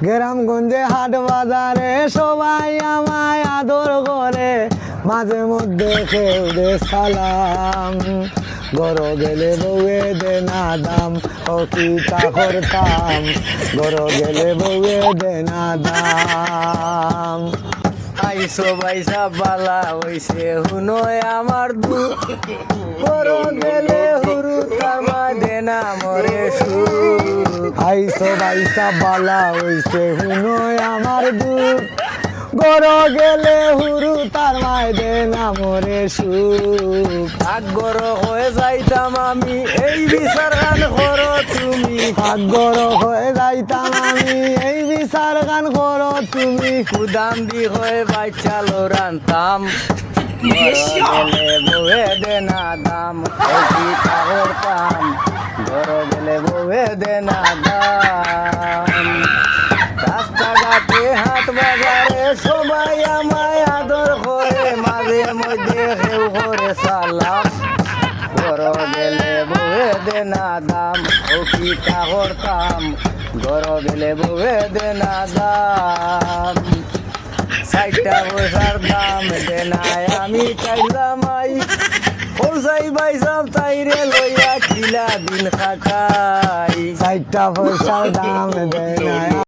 গ্রামগঞ্জে হাট বাজারে সবাই আমায় আদর করে, মাঝে মধ্যে কেউ দে সালাম। গরো গেলে বউয়ে দে না দাম, ও কি তা করতাম, গরো গেলে বউয়ে দে না দাম। আইসো বাইসা বালা হইছে হুনোয় আমার দুঃখ, গরো গেলে হুরু তার মাঝে না মরে সুখ। আইসো বাইসা বালা হইছে হুনোয় আমার দুঃখ, গরো গেলে হুরু তার মায় দে না মরে সুখ। আগ্রহ হয়ে যাইতাম আমি এই বিচার গান করো তুমি, আগ্রহ হয়ে যাইতাম আমি এই বিচার গান করো তুমি। কুদাম দি হয়ে বাচ্চা লোরানতাম, গেলে বউয়ে দে না দাম, এই কি তা করতাম, ঘর গেলে বউয়ে দে না দাম। রাস্তাঘাটে হাট বাজারে সবাই আমায় আদর করে, মাঝে মধ্যে কেউ করে সালাম। ঘর গেলে বউয়ে দে না দাম, ও কি তা করতাম, ঘর গেলে বউয়ে দে না দাম। 60টা পয়সার দাম দে নাই আমি চাইলামাই, পৌঁছাই বাইসাম তাইরে লইয়া কিলা দিন খাটাই। 60টা পয়সার দাম দেয় না।